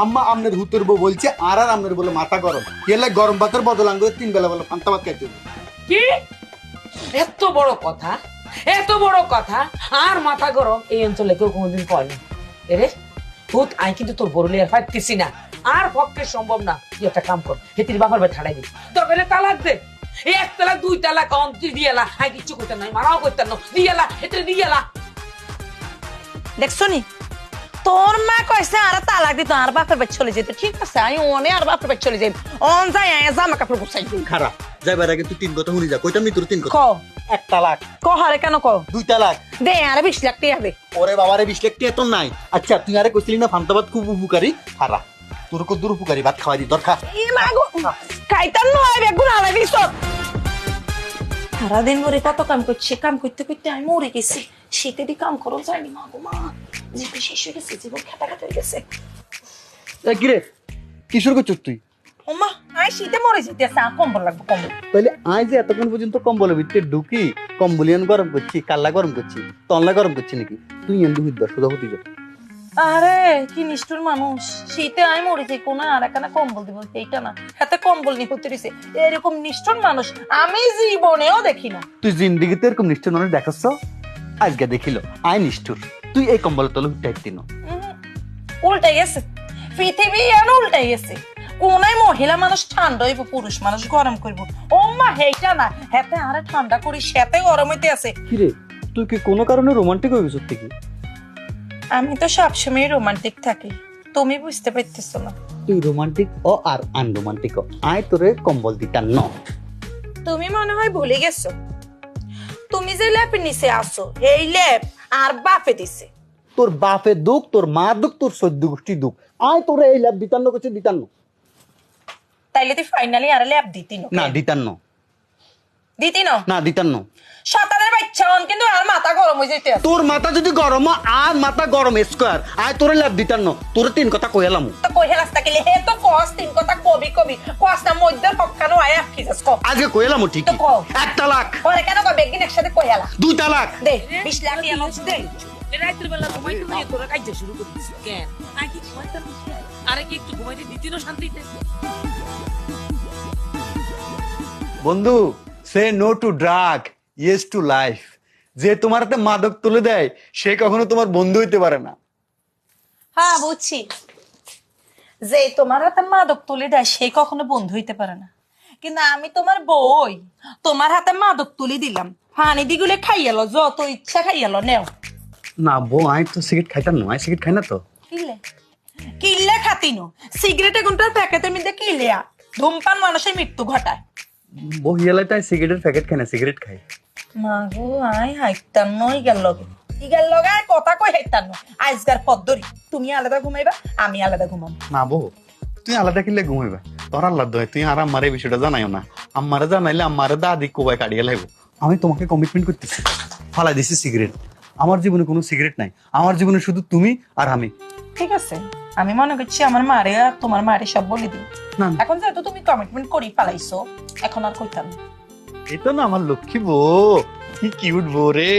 আম্মা আমনের হুতুর বউ বলছে আর আমনের বলে মাথা গরম এলে গরম ভাতের বদল আঙ্গুর 3 বেলা বলে পান্তা ভাত খাইতে হবে। কি এত বড় কথা, এত বড় কথা, আর মাথা গরম এই অঞ্চলে কেউ কোনোদিন কয়নি। এরে ভূত, আমি কিন্তু তোর বড় লিয়ার পাইতেছি না, আর পক্ষে সম্ভব না। তুই একটা কাম কর, হেতির বাবার ভাই ছাড়াই দিবি, দরকার তালাক দে। এই 1 তালাক 2 তালাক অন্তি দিয়েলা, আই কিচ্ছু করতেন নাই, মারাও করতেন না, দিয়েলা হেতির দিয়েলা। দেখছো নি তোর মা কইছে আর তালাক দিত আর বাপের বাড়ি চলে যেত, ঠিক আছে আমি অনে আর বাপের বাড়ি চলে যাই, অন যাই জামা কাপড় গুছাই দিই। খারাপ যাইবার আগে তুই 3 কথা শুনি যা, কইতাম নি তোর 3 কথা। ক 1 তালাক, ক হারে কেন ক 2 তালাক, দে আর 20 লাখ টাকা দে। ওরে বাবারে 20 লাখ টাকা তো নাই। আচ্ছা তুই আরে কইছিলি না পান্তা ভাত খুব উপকারী, খারাপ তোর কত দূর উপকারী ভাত খাওয়াই দি দরকার। ই মাগো খাইতাম নয় বেগুন আলাই দিছ। সারাদিন ধরে কত কাম করছে, কাম করতে করতে আমি মরে গেছি। শীতে দি কাম করো যায়নি মাগো মা, জীবন শেষ হয়ে গেছে, জীবন খাটা খাটা হয়ে গেছে। এই কি রে কিশোর করছিস তুই? ওমা আই শীতে মরে যেতেছে, আর কম্বল লাগবে কম্বল। তাহলে আজ যে এতক্ষণ পর্যন্ত কম্বলের ভিতরে ঢুকি কম্বলিয়ান গরম করছি, কাল্লা গরম করছি, তনলা গরম করছি নাকি? তুই এন্ডু হইবা সোজা হতে যা। আরে কি নিষ্ঠুর মানুষ, শীতে আমি মরে যাই, কোন আর একখানা কম্বল দিব এইটা না, হাতে কম্বল নিয়ে হতে রয়েছে। এরকম নিষ্ঠুর মানুষ আমি জীবনেও দেখি না। তুই জিন্দিগিতে এরকম নিষ্ঠুর মানুষ দেখাচ্ছ, আজকে দেখিল আয় নিষ্ঠুর। তুই এই কম্বলের তলে উঠতে না। উল্টাই গেছে পৃথিবী, এমন উল্টাই গেছে। কোন মহিলা মানুষ ঠান্ডা হইব, পুরুষ মানুষ গরম করবো। ও মা হেইটা না, হাতে আরে ঠান্ডা করি, সাথে গরম হইতে আছে। কিরে তুই কি কোনো কারণে রোমান্টিক হয়ে গেছিস থেকে? আমি তো সবসময় রোমান্টিক থাকি, তুমি বুঝতে পারতেছ না। তুই রোমান্টিক ও আর আনরোমান্টিক ও, আয় তোরে কম্বল দিতাম ন। তুমি মনে হয় ভুলে গেছো, তুমি যে ল্যাপের নিচে আসো এই ল্যাপ আর বাপে দিছে। তোর বাপের দুঃখ, তোর মার দুঃখ, তোর সদ্য গোষ্ঠী দুঃখ, আয় তোরে এই ল্যাব দিতান্ন করছে দিতান্ন। তাইলে তুই ফাইনালি আর ল্যাপ দিতি না দিতান্ন, দিতি না দিতান্ন। শতানের বাচ্চা হন কিন্তু আর মাথা গরম হয়ে যেতে আছে। তোর মাথা যদি গরম হয়, আর মাথা গরম স্কোয়ার, আয় তোরে ল্যাব দিতান্ন। তোর 3 কথা কইলাম তো কই হেলাস তাকিলে হে তো কস 3 কথা কবি কবি কস না মধ্যে পক্ষানো আয় কি যাস ক আজকে কইলাম ঠিক। তো কও 1 তালাক, পরে কেন কই বেগিন একসাথে কই হেলা 2 তালাক। দে 20 লাখ টাকা নোট দে। রাতের বেলা ঘুমাইতে দিয়ে তোরা কাজে শুরু করিস কেন? আই কি ঘুমাইতাম না? আরে কি একটু ঘুমাইতে দিতি না শান্তিতে? বন্ধু, say no to drug, yes to life. যে তোমার হাতে মাদক তুলে দেয় সে কখনো তোমার বন্ধু হইতে পারে না। হ্যাঁ বুঝছি, যে তোমার হাতে মাদক তুলে দেয় সে কখনো বন্ধু হইতে পারে না, কিন্তু আমি তোমার বই, তোমার হাতে মাদক তুলে দিলাম, পানি দিগুলে খাইয়ালো, যত ইচ্ছা খাইয়ালো নেও। না বউ, আয় তো সিগারেট খাইতাম না, আয় সিগারেট খাই না তো। কিলে কিলে খাতিনো সিগারেটে কোনটার প্যাকেটের মধ্যে কিলিয়া ধূমপান মানুষের মৃত্যু ঘটায়। বউ হিয়ালাই তাই সিগারেটের প্যাকেট খাই না, সিগারেট খাই। মাগো আই হাইতাম নই গেল লগে ইগাল লগে আর কথা কই হাইতাম ন আজকার পদ্ধতি। তুমি আলাদা ঘুমাইবা, আমি আলাদা ঘুমাম। না বউ, তুই আলাদা কিনলে ঘুমাইবা, তোর আল্লাহ দয় তুই আর আমার এই বিষয়টা জানাইও না। আমারে জানাইলে আমার দাদি কোবাই কাটিয়ে লাইব। আমি তোমাকে কমিটমেন্ট করতেছি, ফালাই দিছি সিগারেট। আমার জীবনে কোনো সিগারেট নাই, আমার জীবনে শুধু তুমি আর আমি। ঠিক আছে, আমি মনে করছি আমার মারে আর তোমার মারে সব বলে দিই। না এখন যেহেতু তুমি কমিটমেন্ট করি পালাইছো, এখন আর কইতাম না। এটা না আমার লক্ষ্মী বউ, কি কিউট বউ রে।